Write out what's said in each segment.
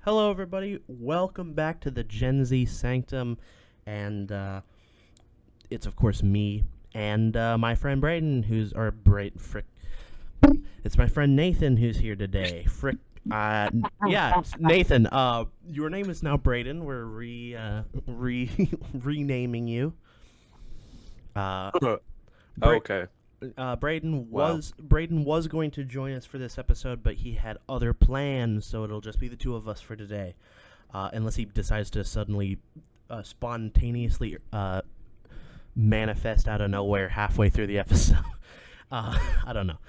Hello, everybody. Welcome back to the Gen Z Sanctum, and it's of course me and my friend Braden, Frick. It's my friend Nathan who's here today. Frick. Nathan. Your name is now Braden. We're renaming you. Bra- Okay. Braden Wow. was going to join us for this episode, but he had other plans, so it'll just be the two of us for today, unless he decides to suddenly, spontaneously manifest out of nowhere halfway through the episode. I don't know.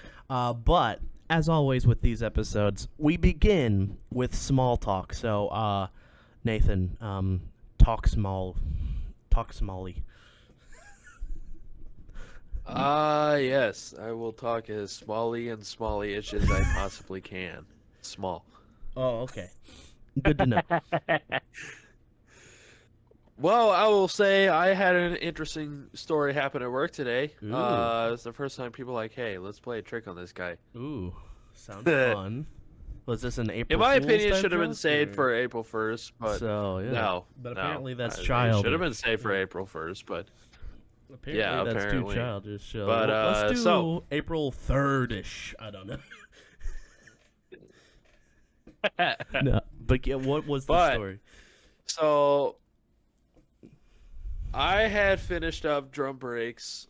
But as always with these episodes, we begin with small talk. So, Nathan, talk smally. Yes, I will talk as smally-ish as I possibly can. Small. Oh, okay. Good to know. Well, I will say I had an interesting story happen at work today. Ooh. It's the first time people were like, hey, let's play a trick on this guy. Ooh, sounds fun. Was this an April In my Fool's opinion, it type should have been joke, saved or- for April 1st, but So, yeah. no. But no. apparently that's It childish. should have been saved for April 1st, but Apparently Yeah, that's apparently. too childish. So But, let's do so- April 3rd-ish. I don't know. No, but yeah, what was the But- story? So, I had finished up drum brakes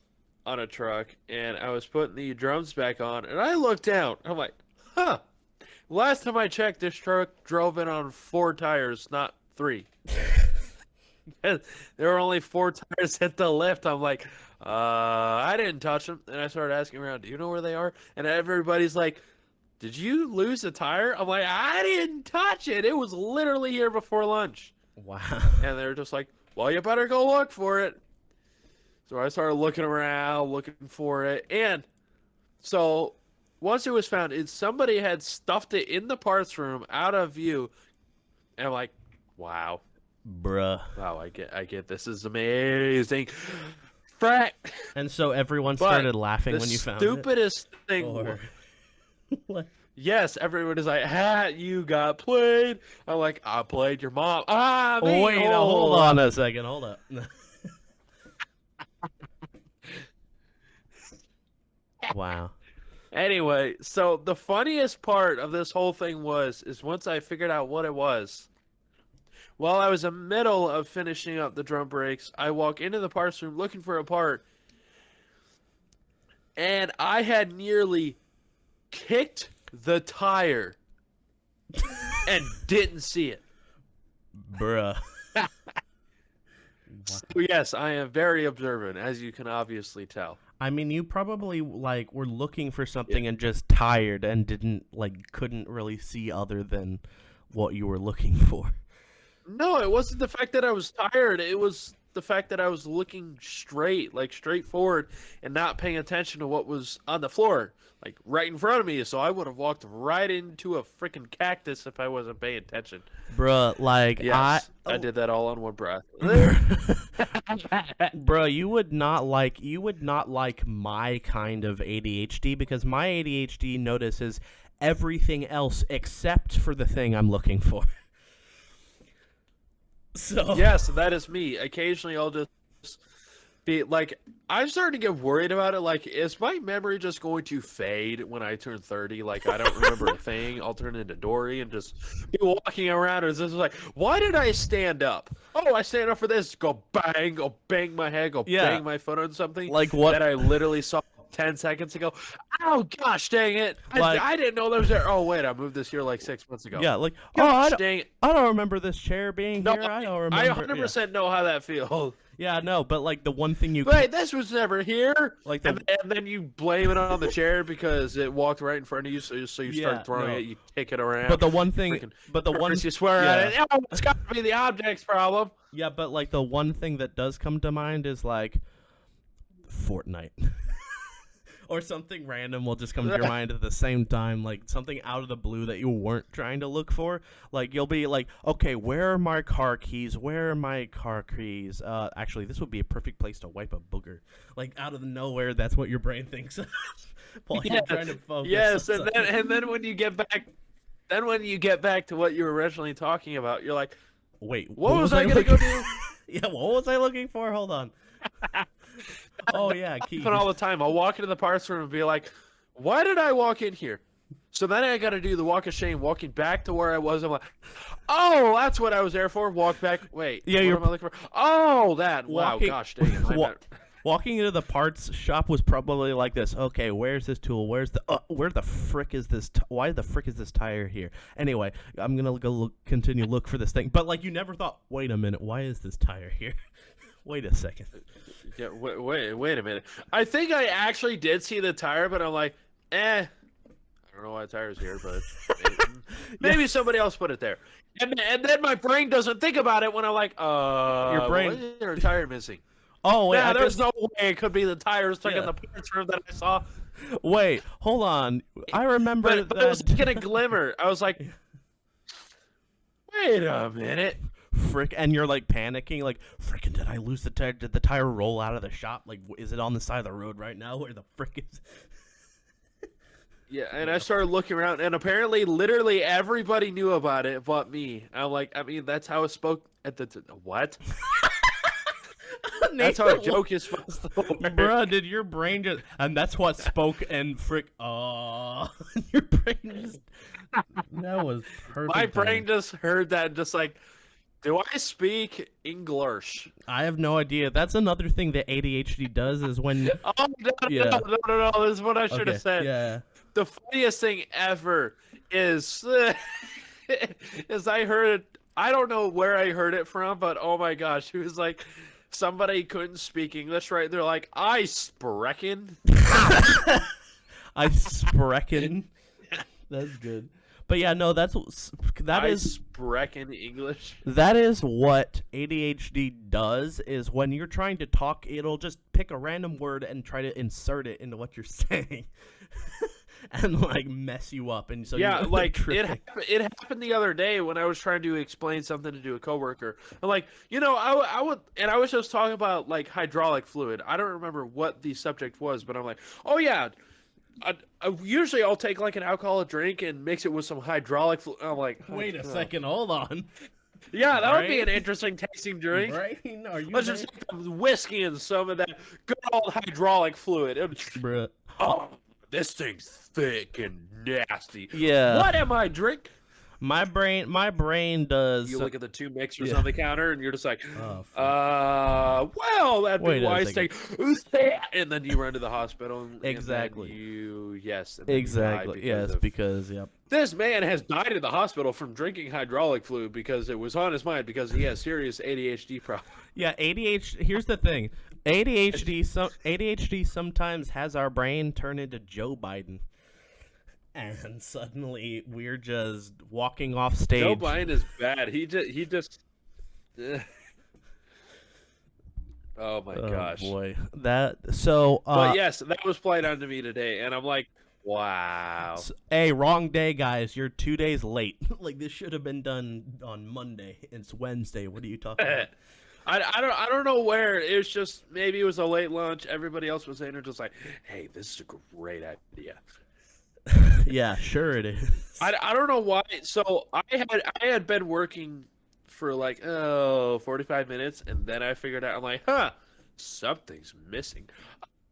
on a truck, and I was putting the drums back on, and I looked down. I'm like, huh. Last time I checked, this truck drove in on 4 tires, not 3. There were only 4 tires at the lift. I'm like, I didn't touch them. And I started asking around, do you know where they are? And everybody's like, did you lose a tire? I'm like, I didn't touch it. It was literally here before lunch. Wow. And they're just like, well, you better go look for it. So I started looking around, looking for it. And so once it was found, somebody had stuffed it in the parts room out of view. And I'm like, wow. Bruh. Wow, I get this is amazing. Frack. And so everyone But started laughing The when you found it? stupidest thing. Or... What? Yes, everyone is like, you got played. I'm like, I played your mom. Me. Wait, no, hold on a second. Hold up. Wow. Anyway, so the funniest part of this whole thing is once I figured out what it was, while I was in the middle of finishing up the drum brakes, I walk into the parts room looking for a part, and I had nearly kicked the tire and didn't see it. Bruh. So yes, I am very observant, as you can obviously tell. I mean, you probably were looking for something and just tired and couldn't really see other than what you were looking for. No, it wasn't the fact that I was tired. It was the fact that I was looking straight forward, and not paying attention to what was on the floor, like right in front of me. So I would have walked right into a freaking cactus if I wasn't paying attention. Bruh, Yes, I did that all on one breath. Bruh, you would not like my kind of ADHD, because my ADHD notices everything else except for the thing I'm looking for. So Yes, that is me. Occasionally, I'll just be like, I'm starting to get worried about it. Like, is my memory just going to fade when I turn 30? Like, I don't remember a thing. I'll turn into Dory and just be walking around. And it's just like, why did I stand up? Oh, I stand up for this. Go bang my head, bang my foot on something. Like what? That I literally saw 10 seconds ago. Oh, gosh, dang it. Like- I didn't know that was there. Oh, wait, I moved this here like 6 months ago. Yeah, like, Gosh, dang it. I don't remember this chair being No, here. I don't remember. I 100% know how that feels. Yeah, no, but like the one thing you Wait, this was never here. Like and then you blame it on the chair because it walked right in front of you, so you Yeah, start throwing no. it, you kick it around. But the one thing, you swear at it. Oh, it's got to be the object's problem. Yeah, but like the one thing that does come to mind is like Fortnite. Or something random will just come to your mind at the same time, like something out of the blue that you weren't trying to look for. Like you'll be like, okay, where are my car keys? Where are my car keys? Actually, this would be a perfect place to wipe a booger. Like out of nowhere, that's what your brain thinks while you're trying to focus. Yes, and then when you get back then when you get back to what you were originally talking about, you're like, Wait, what was I gonna go do? Yeah, what was I looking for? Hold on. Oh yeah, key. Happen all the time. I'll walk into the parts room and be like, why did I walk in here? So then I got to do the walk of shame, walking back to where I was. I'm like, oh, that's what I was there for. Walk back. Wait, Yeah, what you're am I looking for? Oh, that. walking- Wow, gosh dang it. I meant- Walking into the parts shop was probably like this. Okay, where's this tool? Where the frick is this? Why the frick is this tire here? Anyway, I'm gonna go continue look for this thing. But like, you never thought, wait a minute, why is this tire here? Wait a second. Yeah, wait a minute. I think I actually did see the tire, but I'm like, I don't know why the tire's here, but maybe somebody else put it there. And then my brain doesn't think about it when I'm like, Your brain- why is there a tire missing? Oh wait, Yeah, I there's guess, no way it could be the tires stuck in Yeah. the parts room that I saw. wait, hold on. I remember But it was that. getting a glimmer. I was like, wait a minute. Frick, and you're like panicking, like, frickin', did I lose the tire? Did the tire roll out of the shop? Like, is it on the side of the road right now? Where the frick is? Yeah, and I started looking around, and apparently, literally everybody knew about it but me. I'm like, I mean, that's how it spoke at the what? That's how a joke is supposed to work. Bruh, did your brain just... And that's what spoke and frick... your brain just... That was perfect. My brain timing. just heard that and just like, do I speak English? I have no idea. That's another thing that ADHD does is when... Oh, no, Yeah. no, this is what I should have Okay, said. yeah. The funniest thing ever is is I heard it. I don't know where I heard it from, but oh my gosh, it was like somebody couldn't speak English right. They're like, I sprechen. I sprechen. That's good. But yeah, no, that I is... sprechen English. That is what ADHD does, is when you're trying to talk, it'll just pick a random word and try to insert it into what you're saying. And like mess you up, and so Yeah, you're like tripping. it happened the other day when I was trying to explain something to a coworker. I'm like, I was just talking about like hydraulic fluid. I don't remember what the subject was, but I'm like, oh yeah, usually I'll take like an alcoholic drink and mix it with some hydraulic fluid. I'm like, Wait a second, hold on. yeah, that would be an Brain? interesting tasting drink. Brain, are you Let's there? just take the whiskey and some of that good old hydraulic fluid. Bruh. Oh, this thing's thick and nasty. Yeah. What am I drink? My brain does. You look at the two mixers Yeah. on the counter, and you're just like, Oh, well, that'd Wait be a wise second. take. And then you run to the hospital. And Exactly. then and then you die exactly. because Yes, of- because yep. this man has died in the hospital from drinking hydraulic fluid because it was on his mind because he has serious ADHD problems. Yeah, ADHD. Here's the thing. ADHD sometimes has our brain turn into Joe Biden, and suddenly we're just walking off stage. Joe Biden is bad. He just. Oh my gosh. Boy, that so. But yes, that was played on to me today, and I'm like, wow. Hey, wrong day, guys. You're 2 days late. Like this should have been done on Monday. It's Wednesday. What are you talking about? I don't know where. It was just maybe it was a late lunch. Everybody else was saying it just like, hey, this is a great idea. Yeah, sure it is. I don't know why. So I had been working for like 45 minutes, and then I figured out I'm like, something's missing.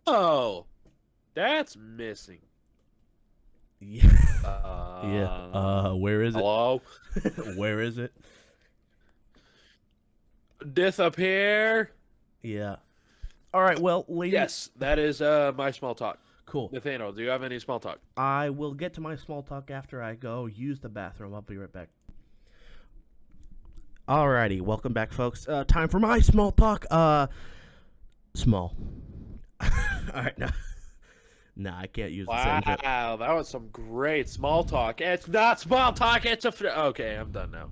Oh, that's missing. Yeah. Yeah. Where is it? Hello. Where is it? Disappear. Yeah. All right. Well, ladies. Yes, that is my small talk. Cool. Nathaniel, do you have any small talk? I will get to my small talk after I go use the bathroom. I'll be right back. Alrighty, welcome back, folks. Time for my small talk. Small. Alright, no. Nah, I can't use the same joke. Wow, that was some great small talk. It's not small talk, it's a... Okay, I'm done now.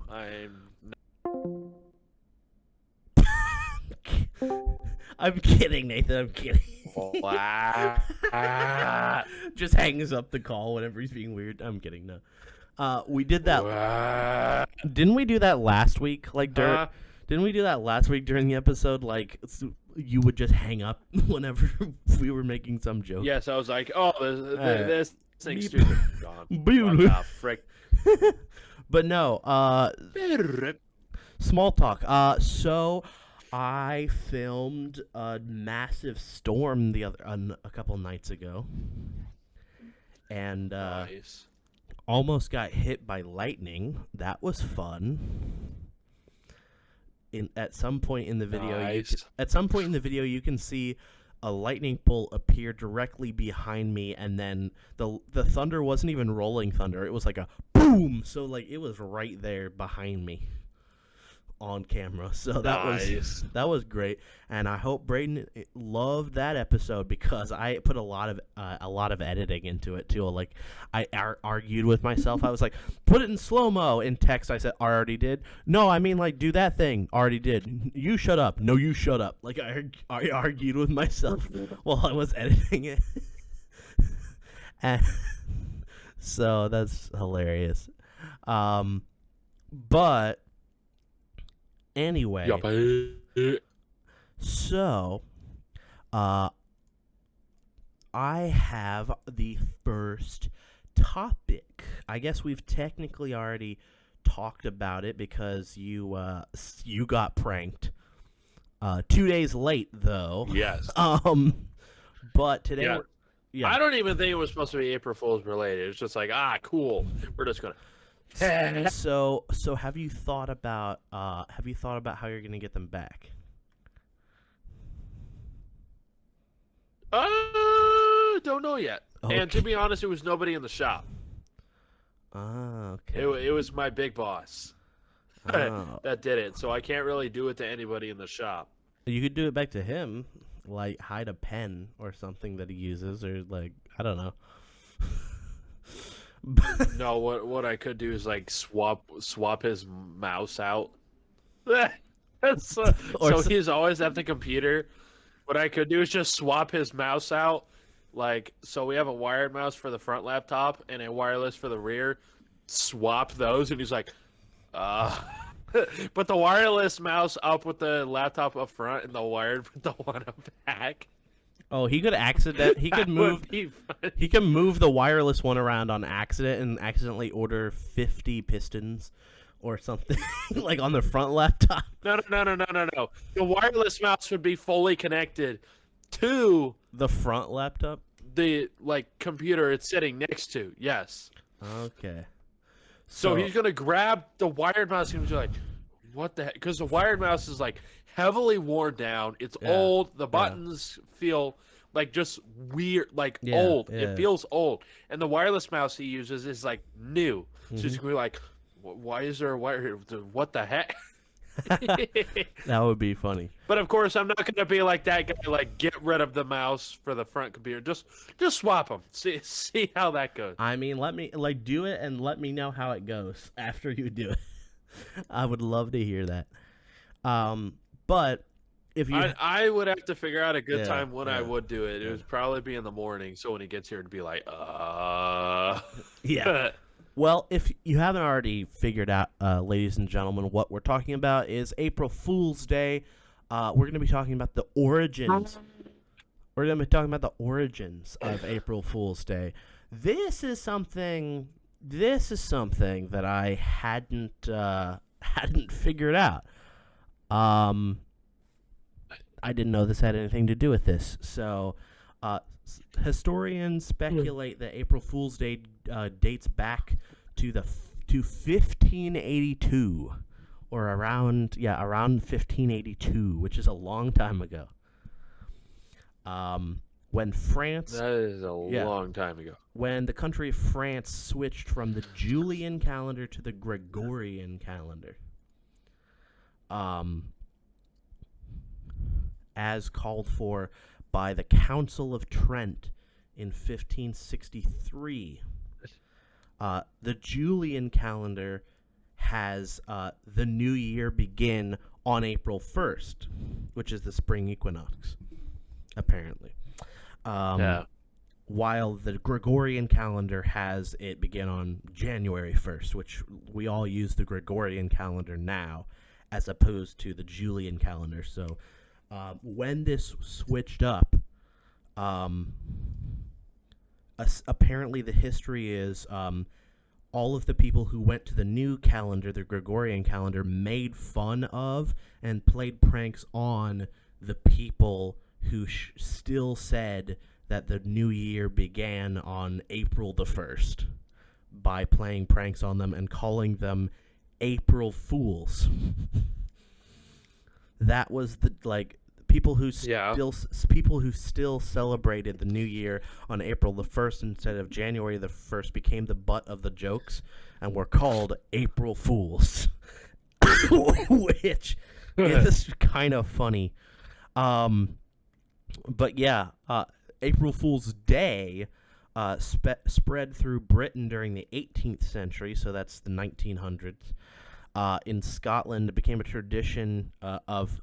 I'm kidding, Nathan. I'm kidding. Wow. Just hangs up the call whenever he's being weird. I'm kidding. No. We did that. Didn't we do that last week? Like during. Didn't we do that last week during the episode? Like you would just hang up whenever we were making some joke. Yes, I was like, oh, this thing's Beep. stupid. Gone. Beep. What the frick? But no, small talk. So I filmed a massive storm a couple nights ago, and Nice. almost got hit by lightning. That was fun. At some point in the video, Nice. you can see a lightning bolt appear directly behind me, and then the thunder wasn't even rolling thunder. It was like a boom. So like it was right there behind me on camera. So Nice. that was great, and I hope Braden loved that episode because I put a lot of editing into it too. Like I argued with myself. I was like, put it in slow mo. In text, I said, I already did. No, I mean like do that thing. Already did. You shut up. No, you shut up. Like I argued with myself while I was editing it. And so that's hilarious. But anyway, so I have the first topic. I guess we've technically already talked about it because you got pranked. 2 days late though. Yes. But today, Yeah. yeah. I don't even think it was supposed to be April Fool's related. It's just like, cool. We're just gonna. So have you thought about how you're gonna get them back? Don't know yet. Okay. And to be honest, it was nobody in the shop. Okay. It was my big boss Oh. that did it. So I can't really do it to anybody in the shop. You could do it back to him, like hide a pen or something that he uses, or like I don't know. No, what I could do is like swap his mouse out. so he's always at the computer. What I could do is just swap his mouse out. Like, so we have a wired mouse for the front laptop and a wireless for the rear. Swap those, and he's like, put the wireless mouse up with the laptop up front and the wired with the one up back. Oh, he could he could move he can move the wireless one around on accident and accidentally order 50 pistons or something like on the front laptop. No. The wireless mouse would be fully connected to The front laptop? the computer it's sitting next to. Yes. Okay. So he's gonna grab the wired mouse and he's like, "What the heck?" Because the wired mouse is like heavily worn down. It's old. The buttons feel like just weird, old. Yeah. It feels old. And the wireless mouse he uses is like new. So he's gonna be like, "Why is there a wire here? What the heck?" That would be funny. But of course, I'm not gonna be like that guy. Like, get rid of the mouse for the front computer. Just swap them. See how that goes. I mean, let me do it and let me know how it goes after you do it. I would love to hear that. But if you, I would have to figure out a good time when I yeah, would do it. It would probably be in the morning, so when he gets here, it'd be like, yeah. Well, if you haven't already figured out, ladies and gentlemen, what we're talking about is April Fool's Day. We're going to be talking about the origins. We're going to be talking about the origins of April Fool's Day. This is something that I hadn't figured out. I didn't know this had anything to do with this. So, historians speculate that April Fool's Day dates back to 1582, or around 1582, which is a long time ago. When France, that is a long time ago. When the country of France switched from the Julian calendar to the Gregorian calendar, as called for by the Council of Trent in 1563. The Julian calendar has the new year begin on April 1st, which is the spring equinox, apparently. While the Gregorian calendar has it begin on January 1st, which we all use the Gregorian calendar now, as opposed to the Julian calendar. So when this switched up, apparently the history is all of the people who went to the new calendar, the Gregorian calendar, made fun of and played pranks on the people who still said that the new year began on April the 1st by playing pranks on them and calling them April Fools. That was the people who still celebrated the new year on April the 1st instead of January the 1st became the butt of the jokes and were called April Fools. Which is kind of funny. But yeah, April Fool's Day spread through Britain during the 18th century, so that's the 1900s. In Scotland, it became a tradition of,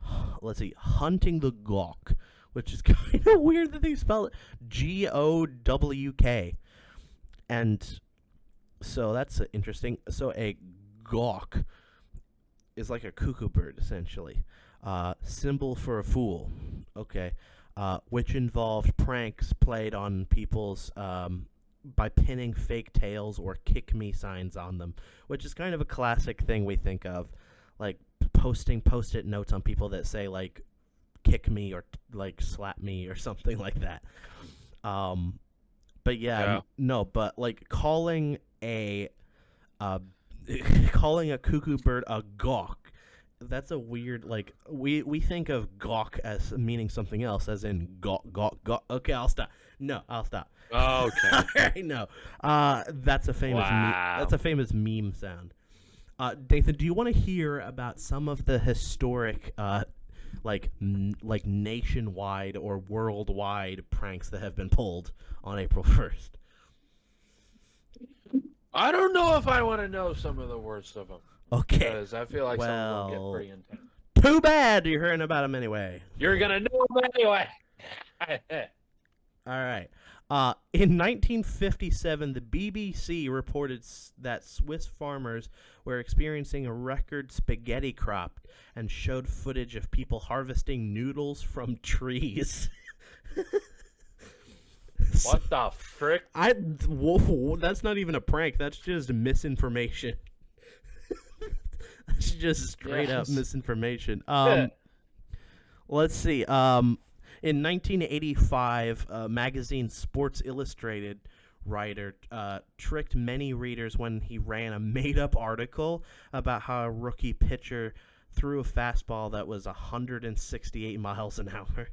hunting the gawk, which is kind of weird that they spell it Gowk. And so that's interesting. So a gawk is like a cuckoo bird, essentially. Symbol for a fool. Okay. Which involved pranks played on people's by pinning fake tails or kick me signs on them, which is kind of a classic thing we think of, like posting post-it notes on people that say like kick me or like slap me or something like that. But but like calling a cuckoo bird a gawk, that's a weird, like, we think of gawk as meaning something else, as in gawk. Okay, I'll stop. Oh, okay. I know. That's a famous meme sound. Nathan, do you want to hear about some of the historic, like nationwide or worldwide pranks that have been pulled on April 1st? I don't know if I want to know some of the worst of them. Okay. Because I feel like some of them get pretty intense. Too bad you're hearing about them anyway. You're going to know them anyway. All right. In 1957, the BBC reported that Swiss farmers were experiencing a record spaghetti crop and showed footage of people harvesting noodles from trees. What the frick? Whoa, that's not even a prank. That's just misinformation. That's just straight up misinformation. Let's see. In 1985, magazine Sports Illustrated writer tricked many readers when he ran a made-up article about how a rookie pitcher threw a fastball that was 168 miles an hour.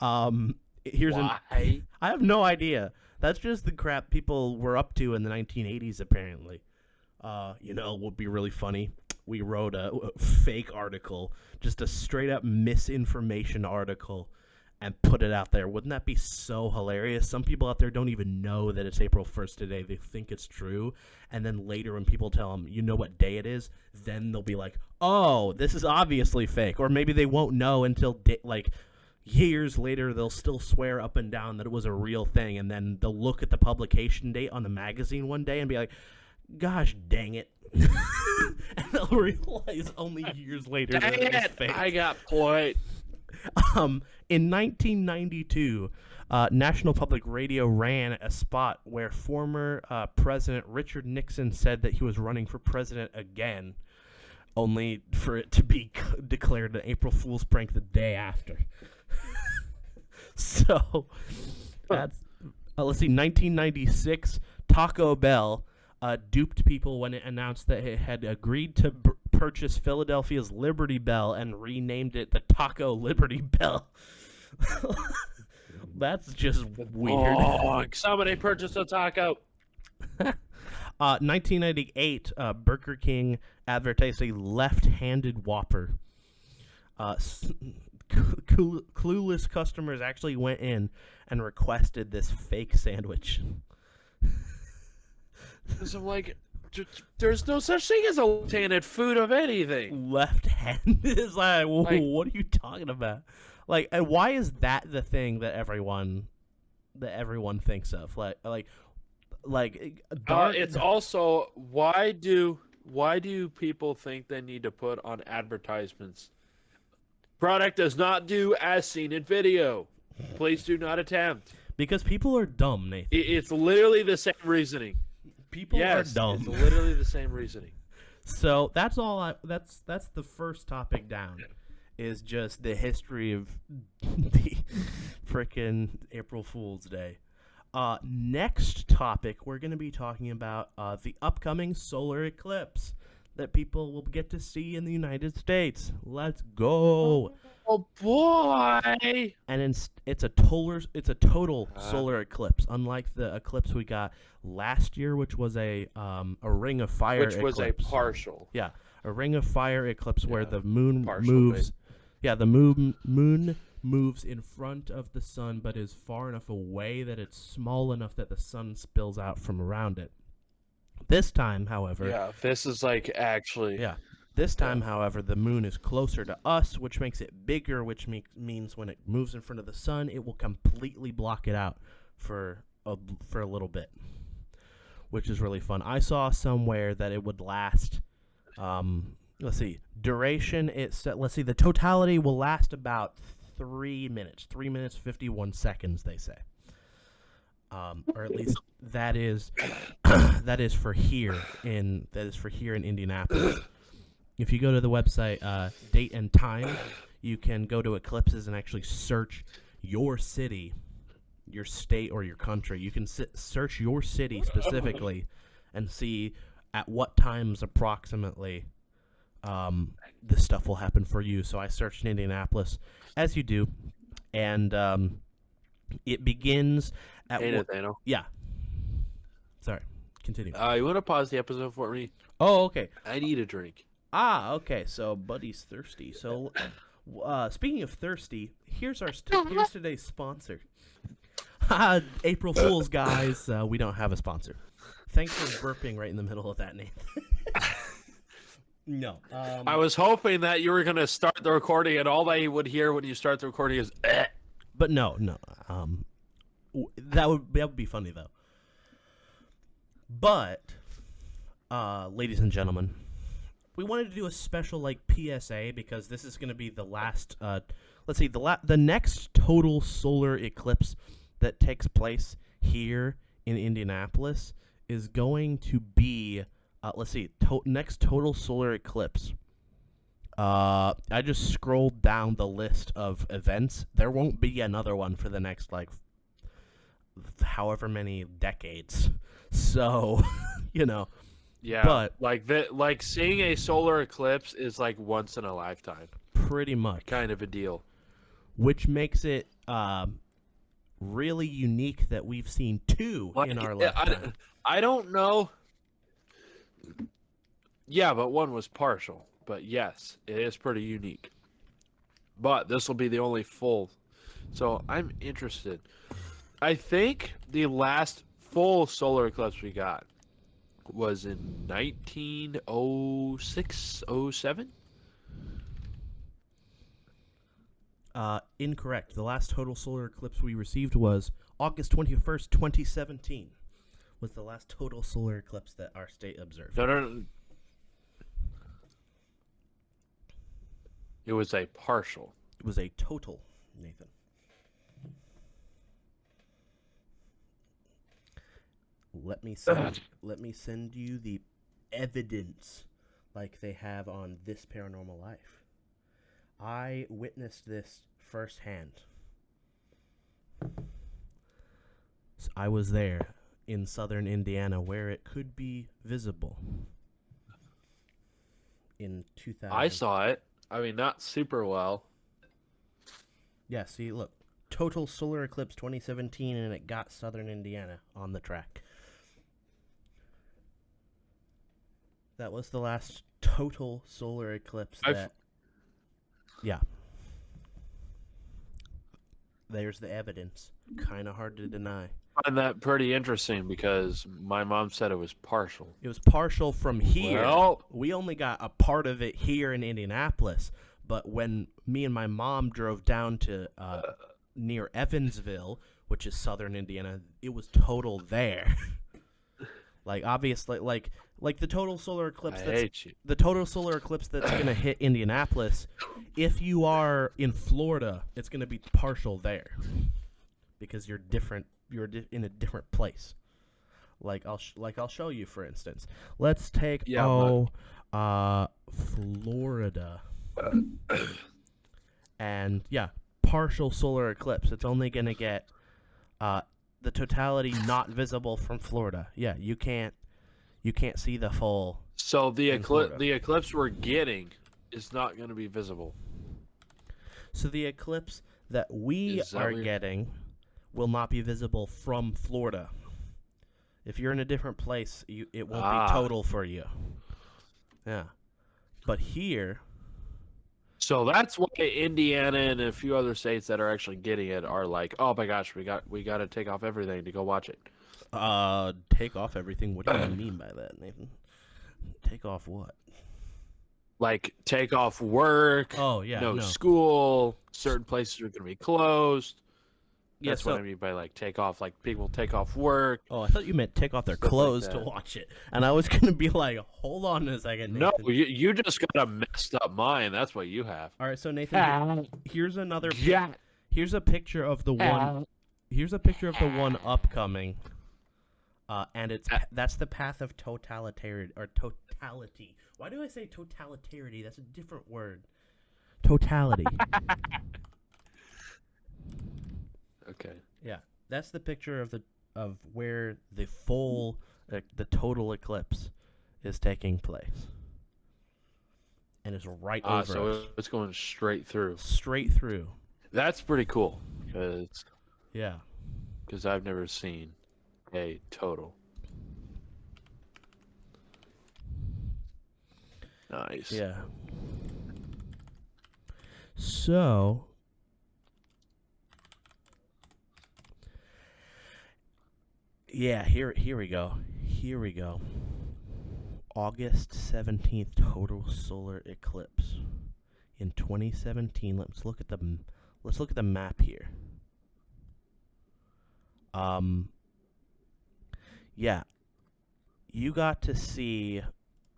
I have no idea. That's just the crap people were up to in the 1980s, apparently. Would be really funny. We wrote a fake article, just a straight-up misinformation article, and put it out there. Wouldn't that be so hilarious? Some people out there don't even know that it's April 1st today. They think it's true, and then later when people tell them, you know what day it is, then they'll be like, oh, this is obviously fake. Or maybe they won't know until, years later, they'll still swear up and down that it was a real thing, and then they'll look at the publication date on the magazine one day and be like, gosh dang it. And they'll realize only years later that it was fake. I got point. In 1992, National Public Radio ran a spot where former President Richard Nixon said that he was running for president again, only for it to be declared an April Fool's prank the day after. So, that's, let's see, 1996, Taco Bell duped people when it announced that it had agreed to purchase Philadelphia's Liberty Bell and renamed it the Taco Liberty Bell. That's just weird. Oh, somebody purchased a taco. 1998, Burger King advertised a left-handed Whopper. Clueless customers actually went in and requested this fake sandwich. So I'm like, there's no such thing as a left-handed food of anything. Left-handed is like, what are you talking about? Like, and why is that the thing that everyone thinks of? It's also why do people think they need to put on advertisements? Product does not do as seen in video. Please do not attempt. Because people are dumb, Nathan. It's literally the same reasoning. People are dumb. It's literally the same reasoning. So that's all. That's the first topic down, is just the history of the frickin' April Fool's Day. Next topic, we're going to be talking about the upcoming solar eclipse that people will get to see in the United States. Let's go. Oh boy! And it's a total solar eclipse, unlike the eclipse we got last year, which was a ring of fire Which eclipse. was a partial. Yeah, a ring of fire eclipse where the moon partial, moves. Yeah, the moon moves in front of the sun, but is far enough away that it's small enough that the sun spills out from around it. This time, however, Yeah, this is like actually. yeah. This time, however, the moon is closer to us, which makes it bigger, which means when it moves in front of the sun, it will completely block it out for a little bit, which is really fun. I saw somewhere that it would last, let's see, duration, let's see, the totality will last about 3 minutes, 3 minutes, 51 seconds, they say. Or at least that is for here in Indianapolis. If you go to the website Date and Time, you can go to eclipses and actually search your city, your state, or your country. You can search your city specifically and see at what times approximately this stuff will happen for you. So I searched in Indianapolis, as you do, and it begins at Hey, Nathaniel. Yeah. Sorry. Continue. You want to pause the episode for me? Oh, okay. I need a drink. Okay. So Buddy's thirsty. So, speaking of thirsty, here's today's sponsor. April Fools, guys. We don't have a sponsor. Thanks for burping right in the middle of that, Nathan. No. I was hoping that you were going to start the recording, and all that you would hear when you start the recording is. But no. That would be funny though. But, ladies and gentlemen, we wanted to do a special like PSA because this is going to be the last. Let's see, the next total solar eclipse that takes place here in Indianapolis is going to be. Let's see, next total solar eclipse. I just scrolled down the list of events. There won't be another one for the next like however many decades. So, Yeah, but like seeing a solar eclipse is like once in a lifetime, pretty much kind of a deal. Which makes it really unique that we've seen two in our lifetime. I don't know. Yeah, but one was partial. But yes, it is pretty unique. But this will be the only full. So I'm interested. I think the last full solar eclipse we got was in 1906, 07? Incorrect. The last total solar eclipse we received was August 21st, 2017. Was the last total solar eclipse that our state observed. No. It was a partial. It was a total, Nathan. Let me send you the evidence like they have on This Paranormal Life. I witnessed this firsthand. So I was there in southern Indiana where it could be visible in 2000. I saw it. I mean, not super well. Yeah, see, look. Total solar eclipse 2017, and it got southern Indiana on the track. That was the last total solar eclipse Yeah. There's the evidence. Kind of hard to deny. I find that pretty interesting because my mom said it was partial. It was partial from here. Well, we only got a part of it here in Indianapolis, but when me and my mom drove down to near Evansville, which is southern Indiana, it was total there. Like obviously, like the total solar eclipse. The total solar eclipse that's gonna hit Indianapolis. If you are in Florida, it's gonna be partial there. because you're different. You're in a different place. I'll show you, for instance. Let's take Florida, and yeah, partial solar eclipse. It's only gonna get the totality not visible from Florida. Yeah, you can't see the full. So the eclipse we're getting is not going to be visible. So the eclipse that we are getting will not be visible from Florida. If you're in a different place, it won't be total for you. Yeah. But here... So that's why Indiana and a few other states that are actually getting it are like, oh my gosh, we got to take off everything to go watch it. Take off everything? What do you mean by that, Nathan? Take off what? Like, take off work. Oh, yeah. No school. Certain places are going to be closed. That's what I mean by, like, take off. Like, people take off work. Oh, I thought you meant take off their clothes to watch it. And I was going to be like, hold on a second, Nathan. No, you just got a messed up mind. That's what you have. All right, so, Nathan, here's another... Here's a picture of the one... Here's a picture of the one upcoming. And that's the path of totality. Why do I say totalitarity? That's a different word. Totality. Okay. Yeah, that's the picture of where the full, the total eclipse is taking place, and it's right over us. So it's going straight through. Straight through. That's pretty cool. Because I've never seen a total. Nice. Yeah. So, yeah, here we go. Here we go. August 17th, total solar eclipse in 2017. Let's look at the map here. Yeah, you got to see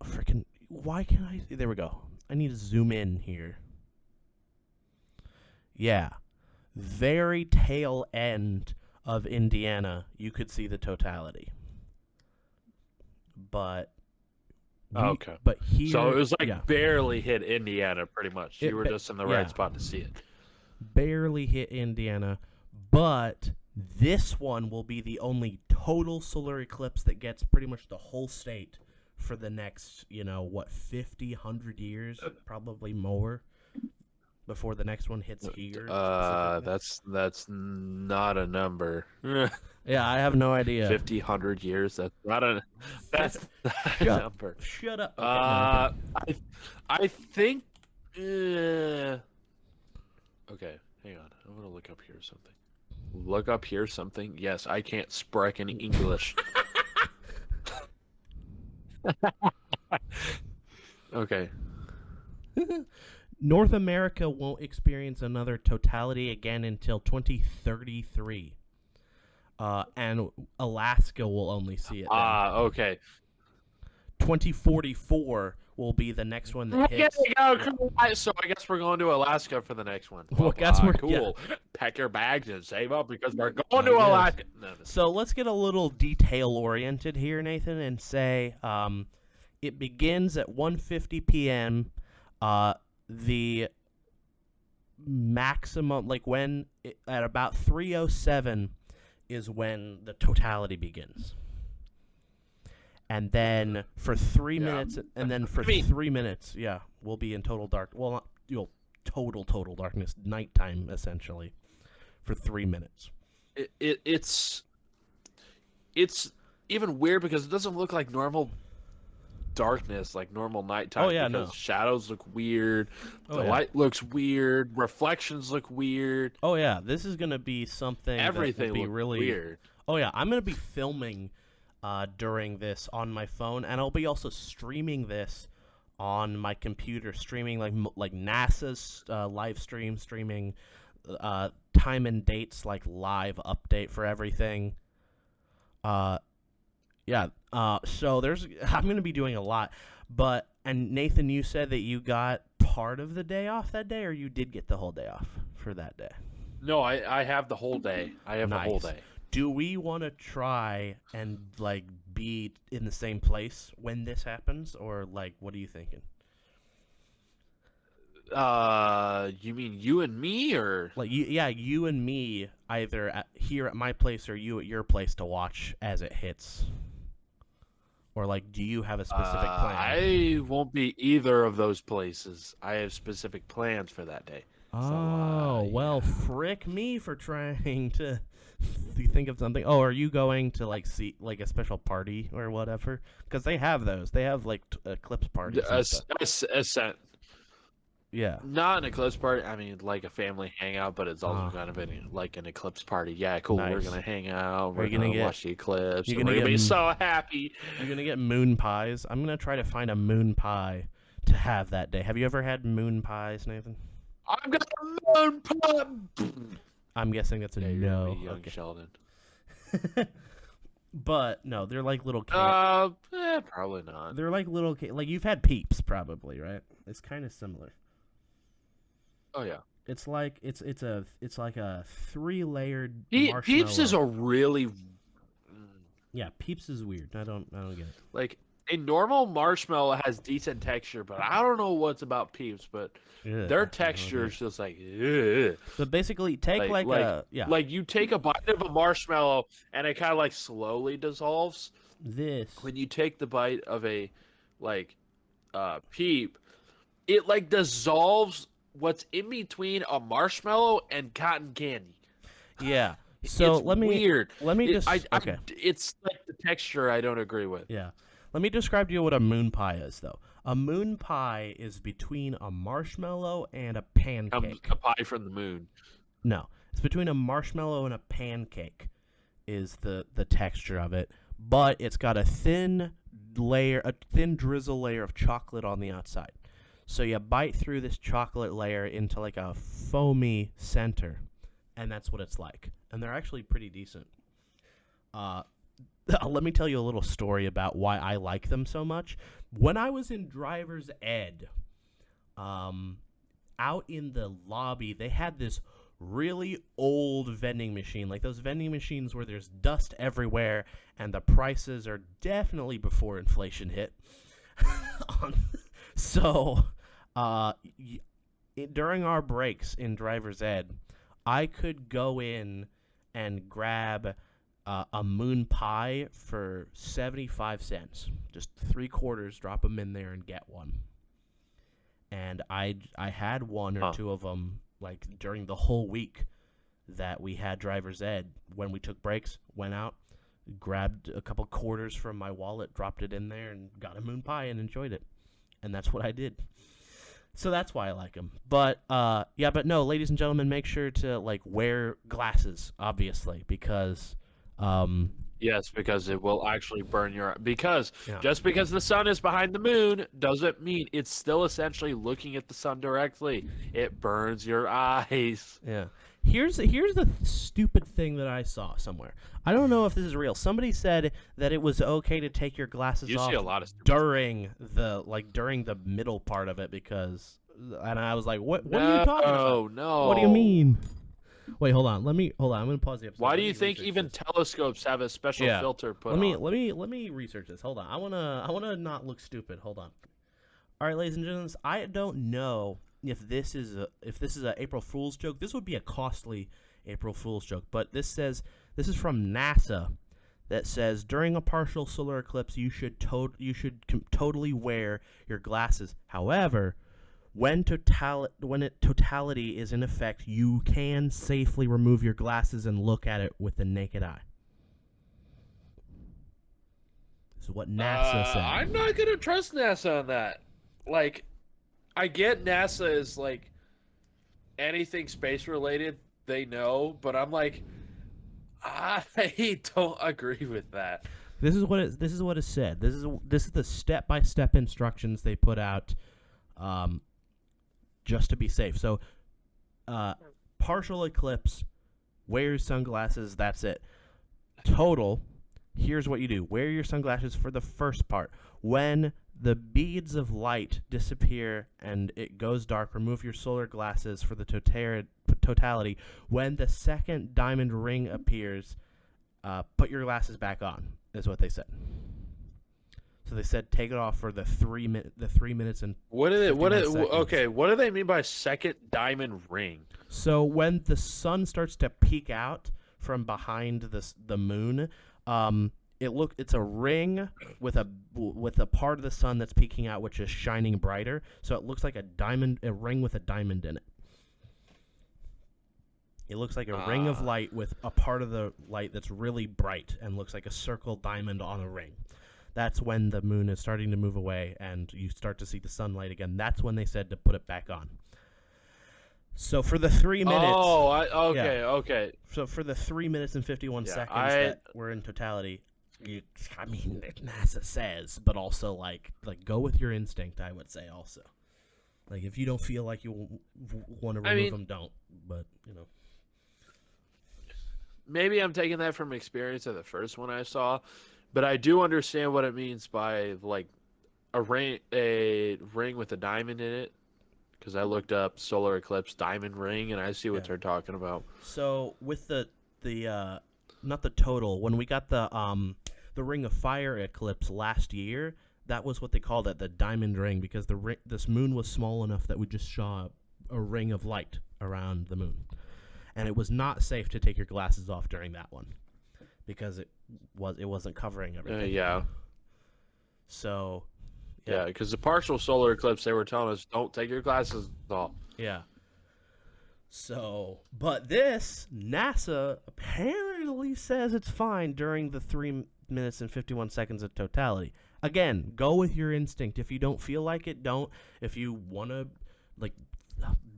freaking. Why can't I? There we go. I need to zoom in here. Yeah, very tail end of Indiana, you could see the totality. But okay. But here, so it was like barely hit Indiana, pretty much. You were just in the right spot to see it. Barely hit Indiana, but this one will be the only total solar eclipse that gets pretty much the whole state for the next, 50, 100 years, probably more, before the next one hits here. That's not a number. Yeah, I have no idea. 50, 100 years. That's not a number. Shut up. Okay, I think. Okay, hang on. I'm gonna look up here something. Look up here something. Yes, I can't sprek any English. Okay. North America won't experience another totality again until 2033. And Alaska will only see it then. Okay. 2044 will be the next one that hits. So I guess we're going to Alaska for the next one. Well, guess we're cool. Yeah. Pack your bags and save up because we're going to Alaska. No. So let's get a little detail-oriented here, Nathan, and say it begins at 1:50 p.m. The maximum, at about 3:07 is when the totality begins. And then for 3 minutes, and then for 3 minutes, we'll be in total dark. Well, not total darkness, nighttime essentially, for 3 minutes. It's even weird because it doesn't look like normal darkness, like normal nighttime. Oh yeah, because shadows look weird. The light looks weird. Reflections look weird. Oh yeah, this is gonna be something. Everything that will be really weird. Oh yeah, I'm gonna be filming during this on my phone, and I'll be also streaming this on my computer, streaming like NASA's live streaming time and dates, like live update for everything. So I'm gonna be doing a lot, and Nathan, you said that you got part of the day off that day, or you did get the whole day off for that day? No, I have the whole day. I have the whole Nice. day. Do we want to try and like be in the same place when this happens, or like what are you thinking? You mean you and me, or Like you and me either here at my place or you at your place to watch as it hits, or like do you have a specific plan? I won't be either of those places. I have specific plans for that day. So, Oh, well, yeah. frick me for trying to think of something. Oh, are you going to like see like a special party or whatever? Because they have those. They have like eclipse parties and stuff. Yeah. Not an eclipse party. I mean, like a family hangout, but it's also Ah, kind of like an eclipse party. Yeah, cool. We're nice. gonna hang out. Are We're you gonna gonna get? watch the eclipse. You're And we're gonna gonna get? be so happy. You're gonna get moon pies. I'm gonna try to find a moon pie to have that day. Have you ever had moon pies, Nathan? I'm gonna moon pie. I'm guessing that's a Yeah, you're gonna no. be young Okay. Sheldon. But no, they're like little. Probably not. They're like little. Like you've had Peeps, probably, right? It's kind of similar. Oh yeah. It's like it's like a 3-layered Peeps is marshmallow. a really Yeah, Peeps is weird. I don't get it. like a normal marshmallow has decent texture, but I don't know what's about Peeps, but Ugh, their I don't texture get is it. just like, ugh. But basically, take like a Like you take a bite of a marshmallow and it kind of like slowly dissolves. this. When you take the bite of a like Peep, it like dissolves what's in between a marshmallow and cotton candy. Yeah. So It's let me weird. okay. It's like the texture I don't agree with. Yeah. Let me describe to you what a moon pie is, though. A moon pie is between a marshmallow and a pancake. A pie from the moon. No, it's between a marshmallow and a pancake. Is the texture of it, but it's got a thin drizzle layer of chocolate on the outside. So you bite through this chocolate layer into like a foamy center, and that's what it's like. And they're actually pretty decent. Let me tell you a little story about why I like them so much. When I was in driver's ed, out in the lobby, they had this really old vending machine, like those vending machines where there's dust everywhere and the prices are definitely before inflation hit. So, during our breaks in driver's ed, I could go in and grab a moon pie for 75 cents. Just 3/4, drop them in there and get one. And I had one or two of them like during the whole week that we had driver's ed. When we took breaks, went out, grabbed a couple quarters from my wallet, dropped it in there, and got a moon pie and enjoyed it. And that's what I did. So that's why I like them. But yeah, but no, ladies and gentlemen, make sure to like wear glasses, obviously, because Yes, because it will actually burn your yeah. just because the sun is behind the moon doesn't mean it's still essentially looking at the sun directly. It burns your eyes. Yeah. Here's the stupid thing that I saw somewhere. I don't know if this is real. Somebody said that it was okay to take your glasses You off see a lot of during the middle part of it because, and I was like, what are you talking about? Oh no! What do you mean? Wait, hold on. I'm gonna pause the episode. Why Let do me you think research even this. telescopes have a special filter put on? Let me research this. Hold on. I wanna not look stupid. Hold on. All right, ladies and gentlemen, I don't know if this is a April Fool's joke. This would be a costly April Fool's joke, but this is from NASA that says during a partial solar eclipse you should totally wear your glasses. However, when totality is in effect, you can safely remove your glasses and look at it with the naked eye. This is what NASA said. I'm not gonna trust NASA on that. Like, I get NASA is like anything space related, they know, but I'm like, I don't agree with that. This is what it said. This is the step-by-step instructions they put out, just to be safe. So, partial eclipse, wear your sunglasses. That's it. Total. Here's what you do: wear your sunglasses for the first part. When the beads of light disappear and it goes dark, remove your solar glasses for the totality. When the second diamond ring appears, put your glasses back on, is what they said. So they said take it off for the 3 minutes and What do they? 51 seconds. Okay, what do they mean by second diamond ring? So when the sun starts to peek out from behind the moon, it's a ring with a part of the sun that's peeking out, which is shining brighter. So it looks like a ring with a diamond in it. It looks like a ring of light with a part of the light that's really bright and looks like a circle diamond on a ring. That's when the moon is starting to move away and you start to see the sunlight again. That's when they said to put it back on. So for the 3 minutes... okay. So for the 3 minutes and 51 seconds that we're in totality, NASA says, but also like go with your instinct, I would say also. Like if you don't feel like you want to remove them, don't. But, Maybe I'm taking that from experience of the first one I saw, but I do understand what it means by like a ring with a diamond in it, because I looked up solar eclipse diamond ring and I see what they're talking about. So with the not the total, when we got the Ring of Fire eclipse last year, that was what they called it, the diamond ring, because this moon was small enough that we just saw a ring of light around the moon. And it was not safe to take your glasses off during that one because it wasn't covering everything. Yeah. So. Yeah, because the partial solar eclipse, they were telling us don't take your glasses off. Yeah. So, but this NASA apparently says it's fine during the 3 minutes and 51 seconds of totality. Again, go with your instinct. If you don't feel like it, don't. If you want to, like.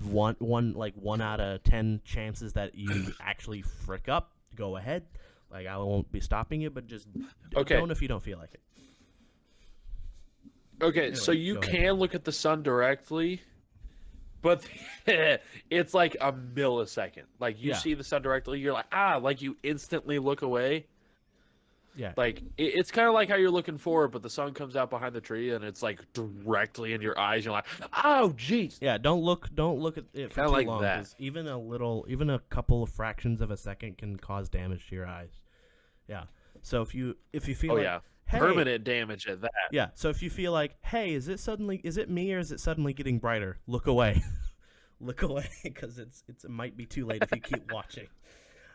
One out of 10 chances that you actually frick up, go ahead. Like I won't be stopping you, but just don't if you don't feel like it. Okay, anyway, so you can look at the sun directly, but it's like a millisecond. Like you see the sun directly, you're like like you instantly look away. Yeah. Like it's kind of like how you're looking forward, but the sun comes out behind the tree and it's like directly in your eyes. You're like, oh, jeez. Yeah. Don't look at it for too like long. that. Even a couple of fractions of a second can cause damage to your eyes. Yeah. So if you feel hey, permanent damage at that. Yeah. So if you feel like, hey, is it me or is it suddenly getting brighter? Look away. Look away because it might be too late if you keep watching.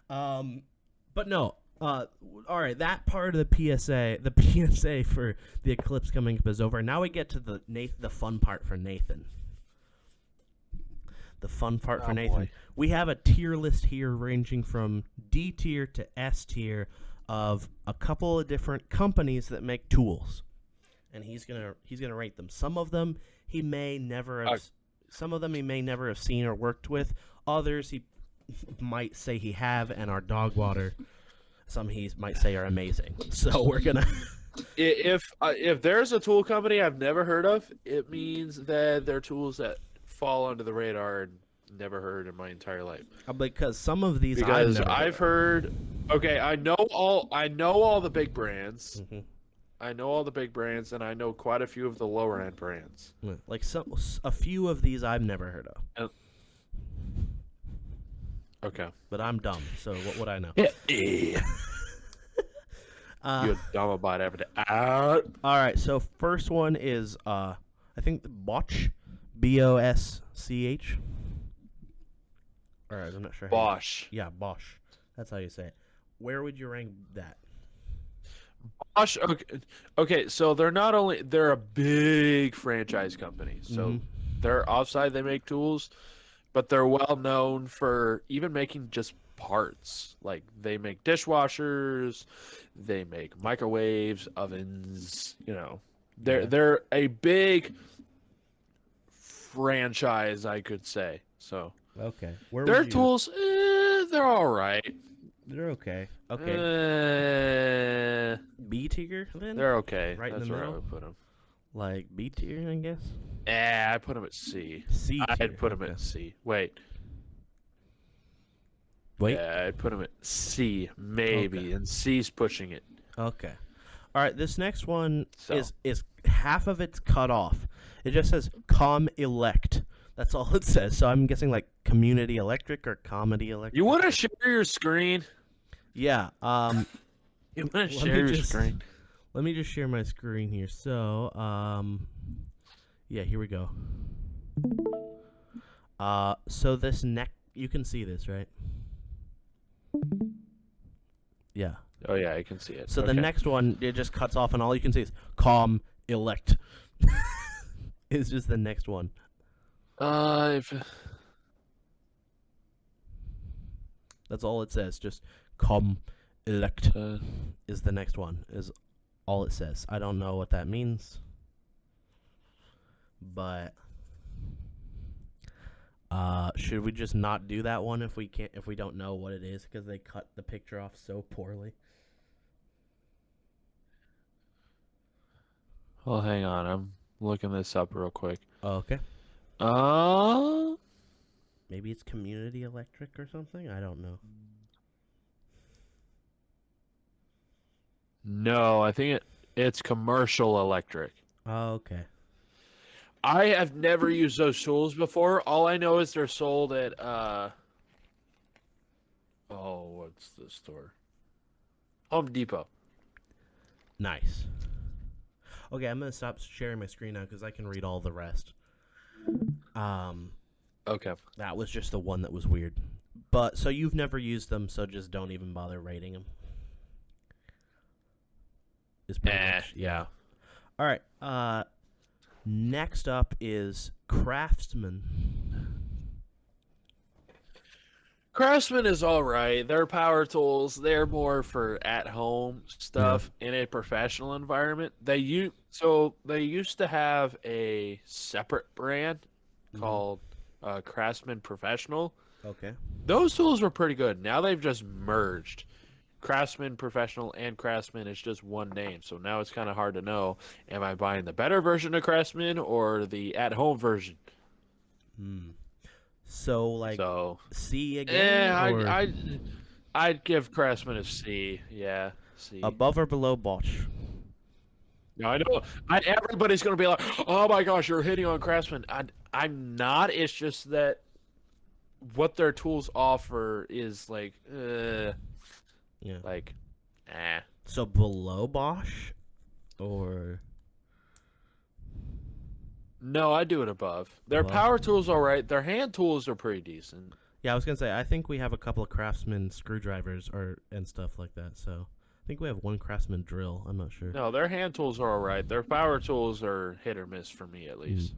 But no. All right, that part of the PSA for the eclipse coming up is over. Now we get to the fun part for Nathan. The fun part for Nathan. Boy. We have a tier list here ranging from D tier to S tier of a couple of different companies that make tools, and he's gonna rate them. Some of them he may never have seen or worked with. Others he might say he have and are dog water. Some he might say are amazing. So we're gonna. If there's a tool company I've never heard of, it means that they're tools that fall under the radar and never heard in my entire life. Because some of these I've heard. Okay, I know all the big brands. Mm-hmm. I know all the big brands, and I know quite a few of the lower end brands. Like a few of these I've never heard of. Okay. But I'm dumb, so what would I know? You're dumb about everything. All right, so first one is I think the Bosch, Bosch. All right, I'm not sure. Bosch. Yeah, Bosch. That's how you say it. Where would you rank that? Bosch. Okay. So they're a big franchise company. So they're offside. They make tools. But they're well known for even making just parts. Like they make dishwashers, they make microwaves, ovens. They're a big franchise, I could say. So okay, their tools, they're all right. They're okay. Okay. B tier then. They're okay. Right That's in the middle. where I would put them. Like B tier, I guess. I put them at C. C tier. I'd put them at C. Wait. Yeah, I'd put them at C, maybe, and C's pushing it. Okay. All right, this next one is half of it's cut off. It just says Com Elect. That's all it says. So I'm guessing like community electric or comedy electric. You want to share your screen? Yeah. You want to Let share me your just- screen? Let me just share my screen here. So, yeah, here we go. So this you can see this, right? Yeah. Oh yeah, I can see it. So the Okay. next one, it just cuts off, and all you can see is com elect. It's just the next one. If That's all it says. Just com elect uh, is the next one. Is all it says. I don't know what that means, but should we just not do that one if we can't, if we don't know what it is, because they cut the picture off so poorly? well, hang on, I'm looking this up real quick. Oh, okay. Maybe it's community electric or something. I don't know. No, I think it's commercial electric. Oh, okay. I have never used those tools before. All I know is they're sold at what's the store? Home Depot. Nice. Okay, I'm gonna stop sharing my screen now because I can read all the rest. Okay. That was just the one that was weird. But so you've never used them, so just don't even bother rating them. Is pretty much, yeah. All right. Next up is Craftsman. Craftsman is all right. They're power tools. They're more for at-home stuff in a professional environment. They used to have a separate brand called Craftsman Professional. Okay. Those tools were pretty good. Now they've just merged. Craftsman Professional and Craftsman is just one name. So now it's kind of hard to know, am I buying the better version of Craftsman or the at-home version? So like C again? Yeah, I'd give Craftsman a C. Yeah, C. Above or below Bosch? No, I know. Everybody's gonna be like, "Oh my gosh, you're hitting on Craftsman." I'm not. It's just that what their tools offer is like, Yeah. like, So below Bosch, or No, I do it above. Their Above? power tools all right. Their hand tools are pretty decent. yeah, I was gonna say I think we have a couple of Craftsman screwdrivers and stuff like that. So I think we have one Craftsman drill. I'm not sure. No, their hand tools are all right. Their power tools are hit or miss for me at least.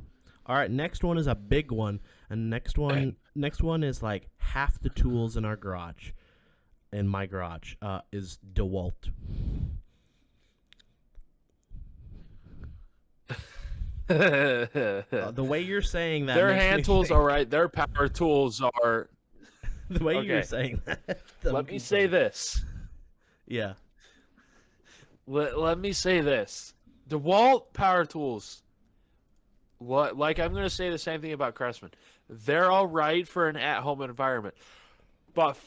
All right, next one is a big one, and next one is like half the tools in our garage, in my garage, is DeWalt. The way you're saying that, Their makes hand me tools think- are right. Their power tools are. The way you're Okay. saying that. Let me say this. Yeah. Let me say this. DeWalt power tools. Like I'm gonna say the same thing about Craftsman. They're all right for an at-home environment, but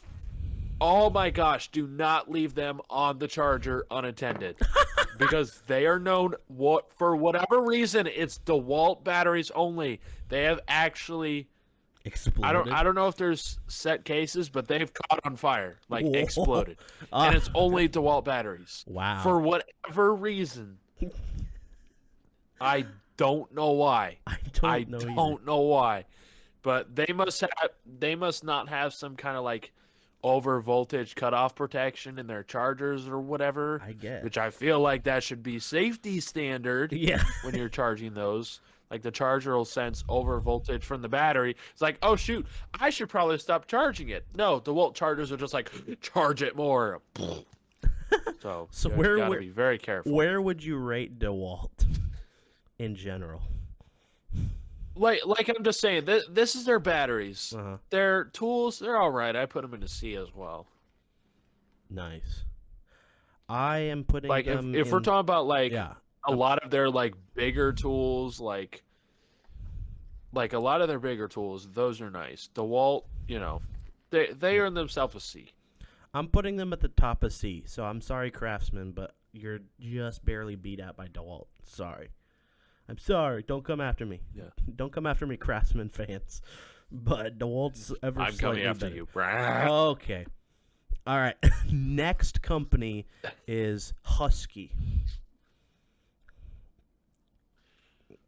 oh my gosh, do not leave them on the charger unattended, because they are known for whatever reason it's DeWalt batteries only. They have actually. Exploded. I don't know if there's set cases, but they've caught on fire, like Whoa. exploded, and it's only DeWalt batteries. Wow. For whatever reason, I don't know why. I I don't know. don't know why, but they must not have some kind of like over voltage cutoff protection in their chargers or whatever. I guess. Which I feel like that should be safety standard Yeah. when you're charging those. Like the charger will sense over voltage from the battery. It's like, oh shoot, I should probably stop charging it. No, DeWalt chargers are just like, charge it more. So you gotta be very careful. Where would you rate DeWalt in general? Like I'm just saying, this is their batteries. Uh-huh. Their tools, they're all right. I put them in a C as well. Nice. I am putting Like them if we're talking about like yeah. a lot of their like bigger tools, like a lot of their bigger tools, those are nice. DeWalt, they earn themselves a C. I'm putting them at the top of C. So I'm sorry, Craftsman, but you're just barely beat out by DeWalt. Sorry. I'm sorry. Don't come after me. Yeah. Don't come after me, Craftsman fans. But DeWalt's ever I'm slightly coming after better. you. Okay. All right. Next company is Husky.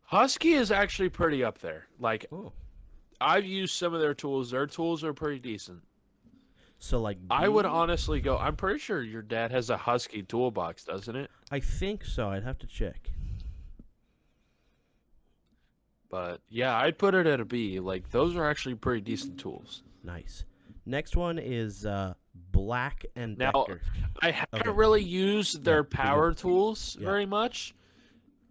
Husky is actually pretty up there. Like, Oh. I've used some of their tools. Their tools are pretty decent. So like I would B? honestly go. I'm pretty sure your dad has a Husky toolbox, doesn't it? I think so. I'd have to check. But yeah, I'd put it at a B. Like, those are actually pretty decent tools. Nice. Next one is Black and Now, Decker. I haven't Okay. really used their Yeah, power tools Yeah. very much,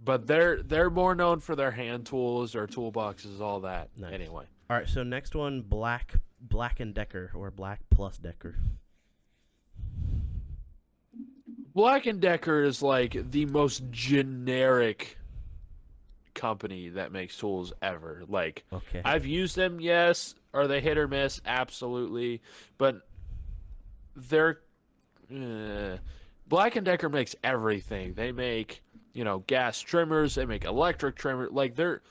but they're more known for their hand tools, their toolboxes, all that. Nice. Anyway, All right, so next one, Black and Decker, or Black plus Decker. Black and Decker is like the most generic company that makes tools ever. Like, Okay. I've used them, yes. Are they hit or miss? Absolutely. But they're Black and Decker makes everything. They make, gas trimmers, they make electric trimmers. Like, they're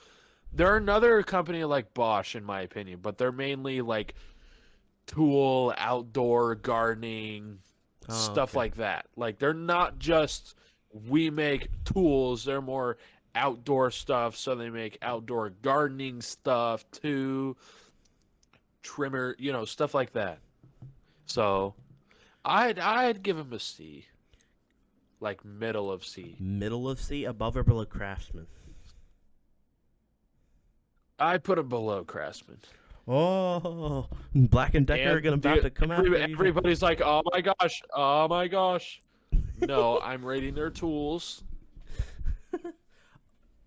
another company like Bosch in my opinion, but they're mainly like tool, outdoor, gardening, stuff okay. like that. Like, they're not just we make tools, they're more outdoor stuff, so they make outdoor gardening stuff too, trimmer, stuff like that. So I'd give them a C, like middle of C. Middle of C, above or below Craftsman? I'd put them below Craftsman. Oh, Black and Decker are about to come out. Everybody's like, oh my gosh, oh my gosh. No, I'm rating their tools.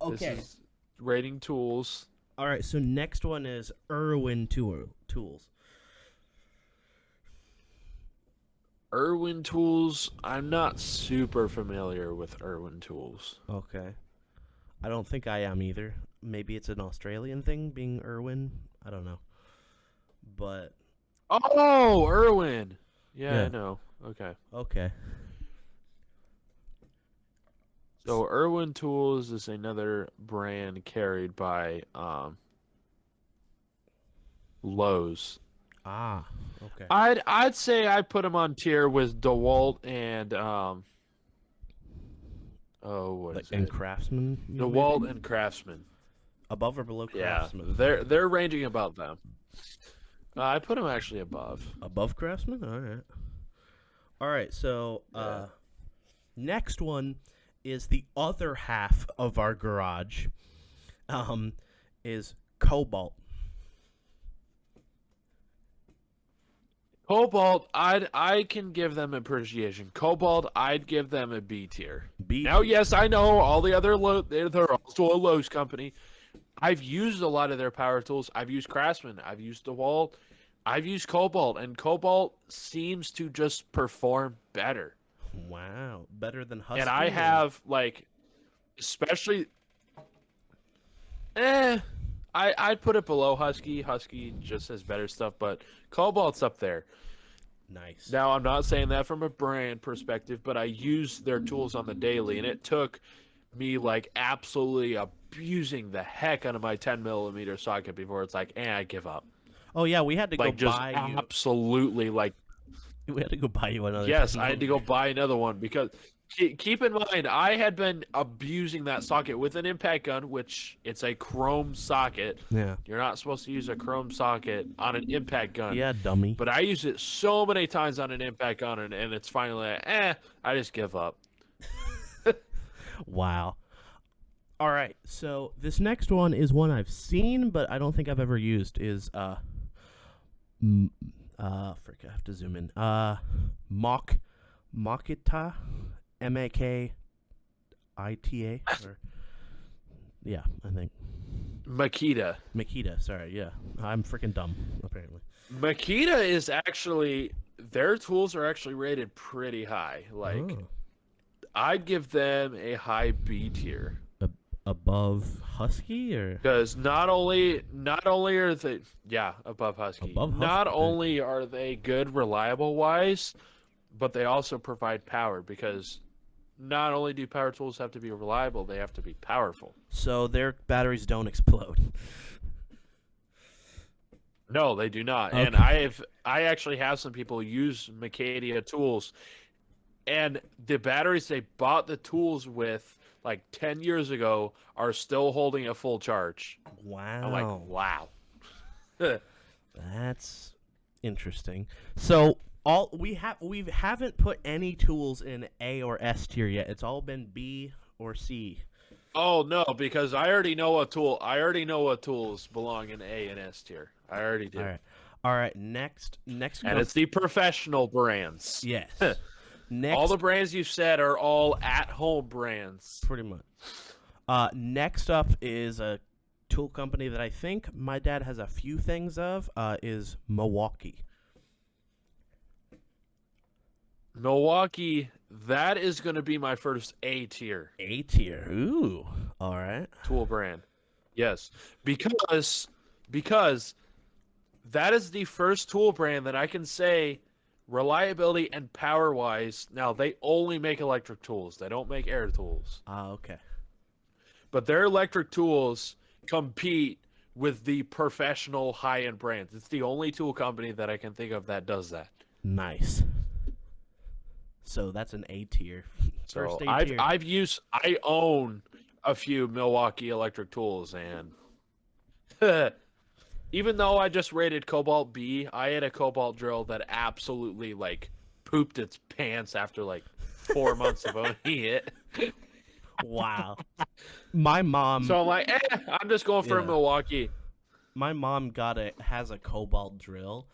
Okay. This is rating tools. All right, so next one is Irwin Tools. Irwin Tools, I'm not super familiar with Irwin Tools. Okay. I don't think I am either. Maybe it's an Australian thing, being Irwin. I don't know. But Oh, Irwin. Yeah, Yeah. I know. Okay. okay. So Irwin Tools is another brand carried by Lowe's. Ah, okay. I'd say I put them on tier with DeWalt and what is And it? Craftsman? DeWalt and Craftsman. Above or below Yeah, Craftsman? they're ranging about them. I put them actually above. Above Craftsman? All right. All right, so Yeah. next one is the other half of our garage. Is Cobalt. Cobalt, I can give them appreciation. Cobalt, I'd give them a B tier. B. Now, yes, I know all the other they're also a Lowe's company. I've used a lot of their power tools. I've used Craftsman. I've used DeWalt. I've used Cobalt, and Cobalt seems to just perform better. Wow, better than Husky. And I have especially, I'd put it below Husky. Husky just has better stuff, but Cobalt's up there. Nice. Now, I'm not saying that from a brand perspective, but I use their tools on the daily, and it took me absolutely abusing the heck out of my 10mm socket before it's like, I give up. Oh yeah, we had to go Just buy you. absolutely We had to go buy you another. yes, I had to go buy another one because keep in mind I had been abusing that socket with an impact gun, which it's a chrome socket. Yeah. You're not supposed to use a chrome socket on an impact gun. Yeah, dummy. But I used it so many times on an impact gun, and it's finally like, I just give up. Wow. All right, so this next one is one I've seen, but I don't think I've ever used. Is frick, I have to zoom in. Makita, Makita, or yeah, I think Makita. Makita. Sorry, yeah, I'm freaking dumb apparently. Makita is actually their tools are actually rated pretty high. Oh. I'd give them a high B tier. Above Husky or Because not only are they above Husky. Above Husky, Not okay. only are they good reliable wise, but they also provide power because not only do power tools have to be reliable, they have to be powerful. So their batteries don't explode. No, they do not. Okay. And I actually have some people use Macadia tools, and the batteries they bought the tools with like 10 years ago are still holding a full charge. Wow. I'm like, wow. That's interesting. So we haven't put any tools in A or S tier yet. It's all been B or C. Oh no, because I already know what tools belong in A and S tier. I already do. All right. Next. And it's the professional brands. Yes. Next. All the brands you said are all at-home brands. Pretty much. Next up is a tool company that I think my dad has a few things of. Is Milwaukee. Milwaukee, that is going to be my first A tier. A tier. Ooh. All right. Tool brand. Yes. Because that is the first tool brand that I can say reliability and power wise. Now they only make electric tools. They don't make air tools. Okay. But their electric tools compete with the professional high-end brands. It's the only tool company that I can think of that does that. Nice. So that's an A tier. So A tier. I own a few Milwaukee electric tools, and even though I just rated Cobalt B, I had a Cobalt drill that absolutely like pooped its pants after like 4 months of owning it. Wow. My mom. So I'm like, I'm just going for a Milwaukee. My mom has a Cobalt drill,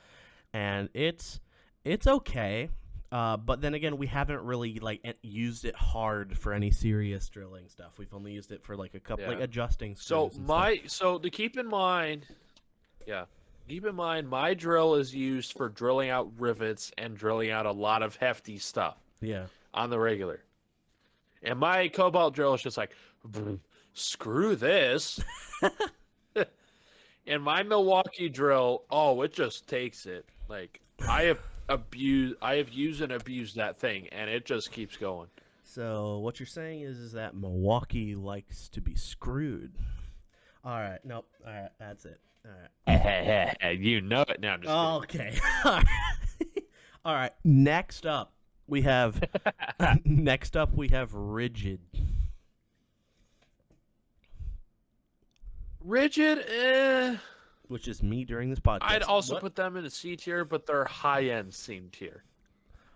and it's okay. But then again, we haven't really like used it hard for any serious drilling stuff. We've only used it for like a couple like adjusting screws. So to keep in mind, my drill is used for drilling out rivets and drilling out a lot of hefty stuff. Yeah. On the regular. And my Cobalt drill is just like, screw this. And my Milwaukee drill, it just takes it. Like I have used and abused that thing, and it just keeps going. So what you're saying is that Milwaukee likes to be screwed. All right, nope. All right, that's it. All right, you know it now. Okay. All right. Next up, we have Rigid. Rigid, which is me during this podcast. I'd also put them in a C tier, but they're high-end C tier.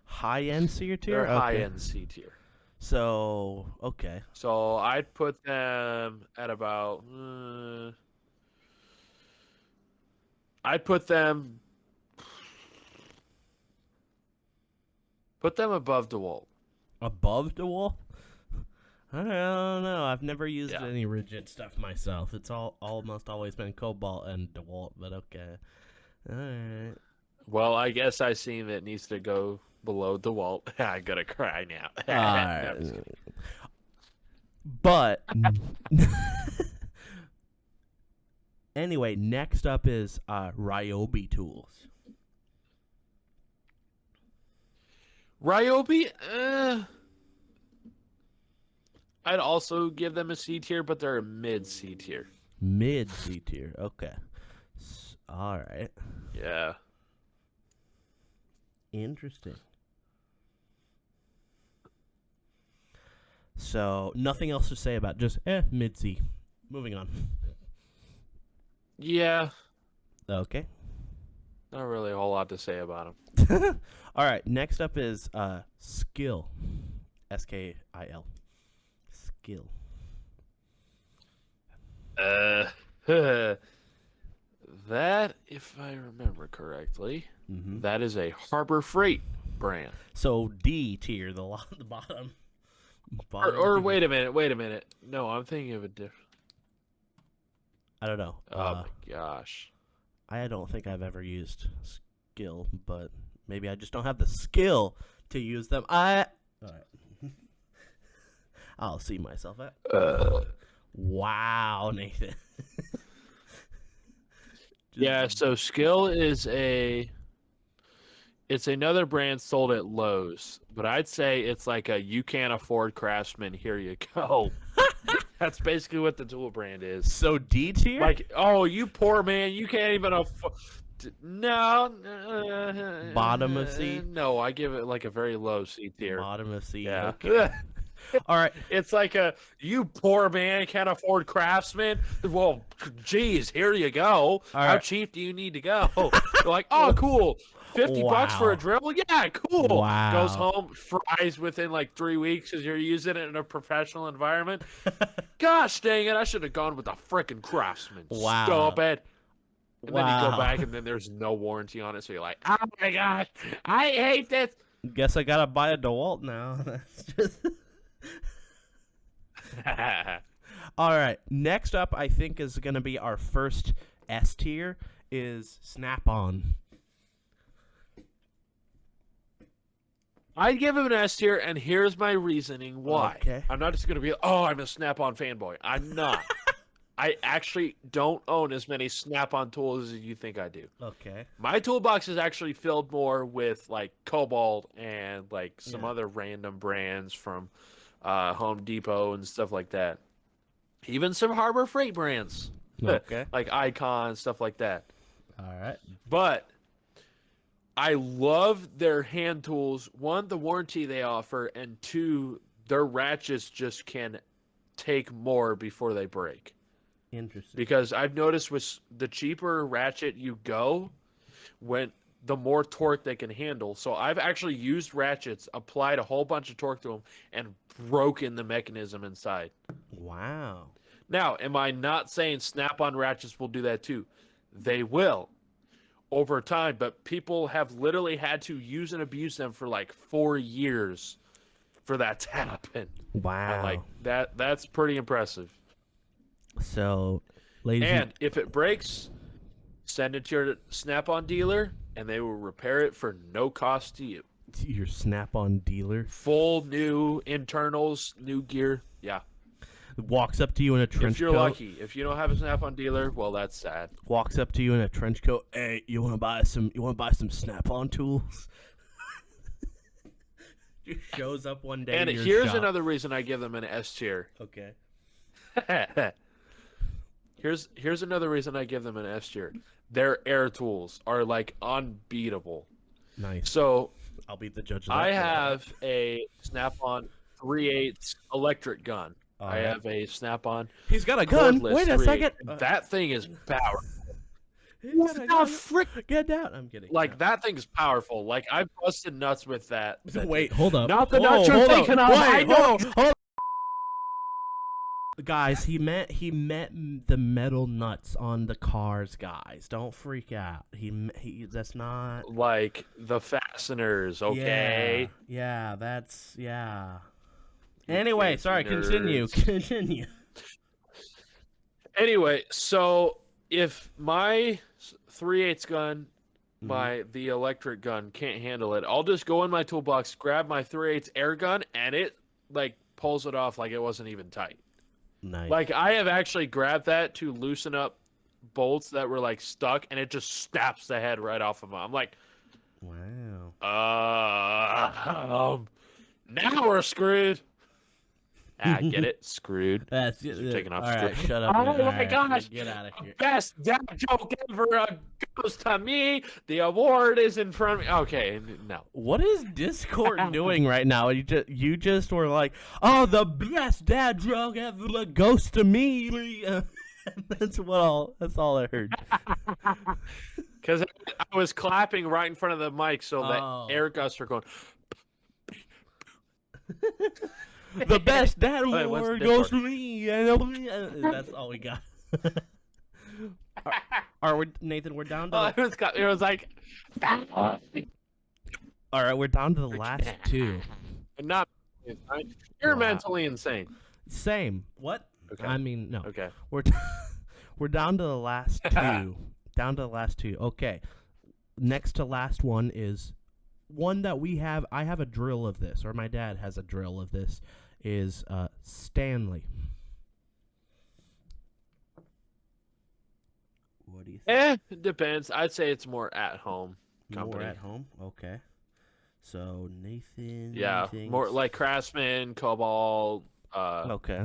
High-end C tier? They're high-end C tier. So, okay. So I'd put them at about... I'd put them above DeWalt. Above DeWalt? I don't know. I've never used any Rigid stuff myself. It's almost always been Cobalt and DeWalt, but okay. All right. Well, I guess I seen that it needs to go below DeWalt. I gotta cry now. All right. But anyway, next up is Ryobi tools. Ryobi, I'd also give them a C tier, but they're a mid C tier. Mid C tier, okay. All right. Yeah. Interesting. So nothing else to say about just mid C. Moving on. Yeah. Okay. Not really a whole lot to say about them. All right. Next up is Skill. SKIL. Skill. That, if I remember correctly, that is a Harbor Freight brand. So D tier, the bottom. Or wait a minute. No, I'm thinking of a different. I don't know. Oh my gosh. I don't think I've ever used Skill, but maybe I just don't have the skill to use them. All right. I'll see myself at. Wow, Nathan. Yeah, so Skill is It's another brand sold at Lowe's, but I'd say it's like a you can't afford Craftsman. Here you go. That's basically what the tool brand is. So D tier? Like, oh, you poor man, you can't even afford. No, Bottom of C? no, I give it like a very low C tier. Bottom of C. Yeah. Okay. All right. It's like a you poor man can't afford Craftsman. Well, geez, here you go. All How right. cheap do you need to go? They're like, oh, cool. $50 for Wow. a drill? Yeah, cool. Wow. Goes home, fries within like 3 weeks because you're using it in a professional environment. Gosh dang it, I should have gone with the frickin' Craftsman. Wow. Stupid. And then you go Wow. back and then there's no warranty on it, so you're like, oh my gosh, I hate this. Guess I gotta buy a DeWalt now. That's just. All right. Next up, I think is gonna be our first S tier is Snap-on. I'd give him an S tier, and here's my reasoning why. Okay. I'm not just going to be, oh, I'm a Snap-on fanboy. I'm not. I actually don't own as many Snap-on tools as you think I do. Okay. My toolbox is actually filled more with, like, Cobalt and, like, some Yeah. other random brands from Home Depot and stuff like that. Even some Harbor Freight brands. Okay. Like Icon, stuff like that. All right. But I love their hand tools. One, the warranty they offer, and two, their ratchets just can take more before they break. Interesting. Because I've noticed with the cheaper ratchet you go, when the more torque they can handle. So I've actually used ratchets, applied a whole bunch of torque to them, and broken the mechanism inside. Wow. Now, am I not saying Snap-on ratchets will do that too? They will over time, but people have literally had to use and abuse them for like 4 years for that to happen. Wow. And like that's pretty impressive. So, ladies And if it breaks, send it to your Snap-on dealer and they will repair it for no cost to you. your Snap-on dealer Full new internals, new gear. Yeah. walks up to you in a trench If you're coat. lucky. If you don't have a Snap-on dealer, well, that's sad. Walks up to you in a trench coat. Hey, you want to buy some? You want to buy some Snap-on tools? Just shows up one day. And in your here's shop. another reason I give them an S tier. Okay. Here's another reason I give them an S tier. Their air tools are like unbeatable. Nice. So I'll be the judge of that. I have a Snap-on 3/8 electric gun. All I right. have a Snap-on He's got a gun. cordless Wait a 3/8. second. That thing is powerful. He's got a What gun. the frick? Get down. I'm kidding. Like that thing's powerful. Like I busted nuts with that. Wait, hold up. Not the Whoa, nuts you're hold up. thinking of. I Wait, know. hold up. Guys, he met the metal nuts on the cars. Guys, don't freak out. He that's not. Like the fasteners. Okay. Yeah, that's yeah. Anyway, sorry. Continue. Nerds. Continue. Anyway, so if my 3/8 gun, the electric gun can't handle it, I'll just go in my toolbox, grab my 3/8 air gun, and it like pulls it off like it wasn't even tight. Nice. Like I have actually grabbed that to loosen up bolts that were like stuck, and it just snaps the head right off of them. I'm like, wow. now we're screwed. Get it? Screwed. That's taking off All right, script. shut up. Oh All my right, gosh. Get out of here. Best dad joke ever goes to me. The award is in front of me. Okay, no. What is Discord doing right now? You just were like, oh, the best dad joke ever goes to me. That's all I heard. Because I was clapping right in front of the mic, so Oh. the air gusts are going. The best dad Wait, what's award Discord? goes to me. That's all we got. Are we, Nathan? We're down to. It was like. All right, we're down to the last two. Not. You're Wow. mentally insane. Same. What? Okay. I mean, no. Okay. We're down to the last two. Down to the last two. Okay. Next to last one is one that we have. I have a drill of this, or my dad has a drill of this. Is Stanley. What do you think? It depends. I'd say it's more at home company. More at home. Okay. So Nathan. Yeah, thinks... more like Craftsman, Cobalt, Okay.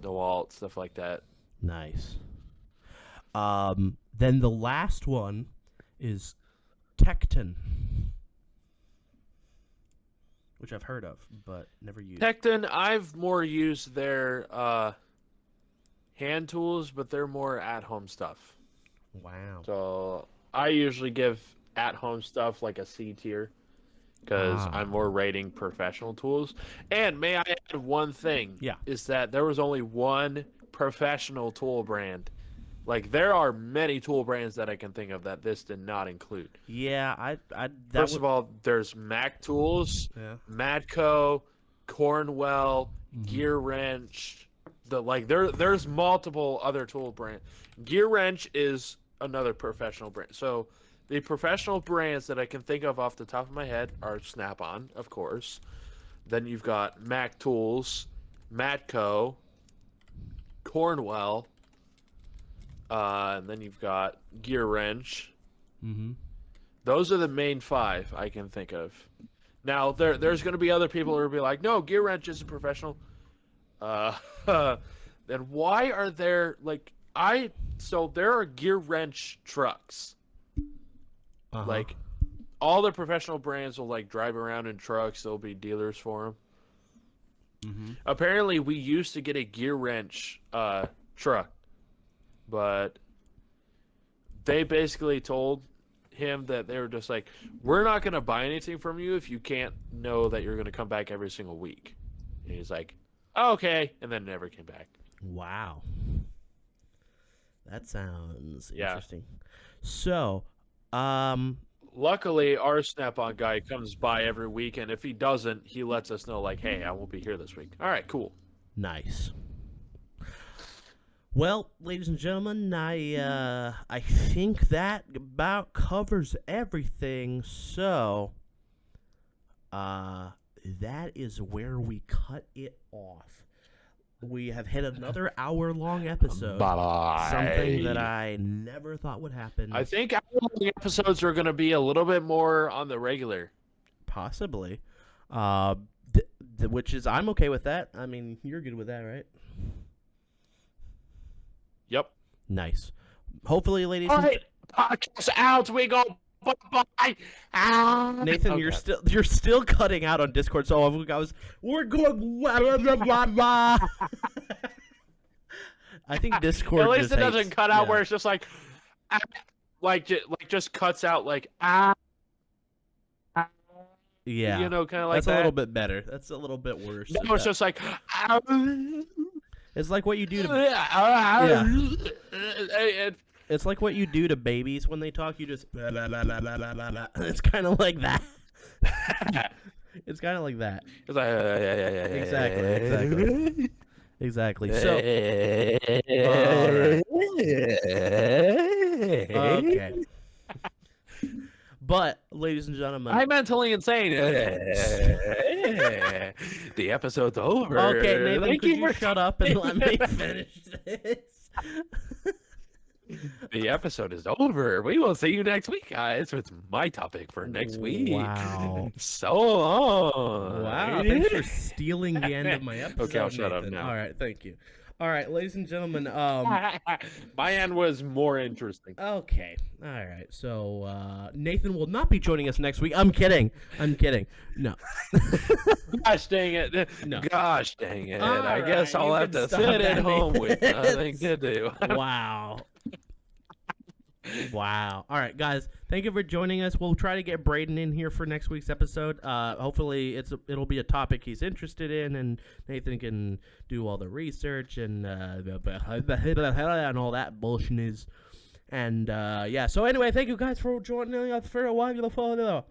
DeWalt, stuff like that. Nice. Then the last one is Tecton, which I've heard of but never used. Tecton, I've more used their hand tools, but they're more at-home stuff. Wow. So I usually give at-home stuff like a C tier because I'm more rating professional tools. And may I add one thing? Yeah. Is that there was only one professional tool brand. Like, there are many tool brands that I can think of that this did not include. Yeah, First of all, there's Mac Tools, yeah. Matco, Cornwell, Gear Wrench. There's multiple other tool brands. Gear Wrench is another professional brand. So the professional brands that I can think of off the top of my head are Snap-on, of course. Then you've got Mac Tools, Matco, Cornwell, and then you've got Gear Wrench. Mm-hmm. Those are the main 5 I can think of. Now, there's going to be other people who will be like, no, Gear Wrench isn't professional. Then why are there, so there are Gear Wrench trucks. Like, all the professional brands will, drive around in trucks. There'll be dealers for them. Mm-hmm. Apparently, we used to get a Gear Wrench truck. But they basically told him that they were just like, we're not going to buy anything from you if you can't know that you're going to come back every single week. And he's like, oh, okay. And then never came back. Wow. That sounds interesting. So, luckily, our Snap-on guy comes by every week. And if he doesn't, he lets us know, like, hey, I won't be here this week. All right, cool. Nice. Well, ladies and gentlemen, I think that about covers everything. So, that is where we cut it off. We have hit another hour-long episode. Bye-bye. Something that I never thought would happen. I think hour-long episodes are going to be a little bit more on the regular. Possibly. Which is, I'm okay with that. I mean, you're good with that, right? Yep. Nice. Hopefully, ladies. All right, podcast out. We go. Bye. Nathan, Okay. you're still cutting out on Discord. So we're going. Blah, blah, blah, blah. I think Discord. At least just it doesn't hates, cut out yeah. where it's just just cuts out Yeah. You know, kind of like That's that. a little bit better. That's a little bit worse. No, it's just like. It's like what you do to. It's like what you do to babies when they talk. You just. Blah, blah, blah, blah, blah, blah, blah. It's kind of like that. It's kind of like that. It's like, Exactly. So. Okay. But, ladies and gentlemen, I'm mentally insane. The episode's over. Okay, Nathan, Thank could you you for shut up and let me finish this? The episode is over. We will see you next week, guys. It's my topic for next week. Wow. So long. Wow. Thanks for stealing the end of my episode. Okay, I'll shut up Nathan. now. All right, thank you. All right, ladies and gentlemen. My end was more interesting. Okay. All right. So Nathan will not be joining us next week. I'm kidding. No. Gosh dang it. No. Gosh dang it. All I guess right, I'll you have can to stop sit that, at home with Nathan. nothing to do. Wow. Wow. All right, guys. Thank you for joining us. We'll try to get Braden in here for next week's episode. Hopefully, it'll be a topic he's interested in, and Nathan can do all the research and all that bullshit. And yeah. So anyway, thank you guys for joining us for a while.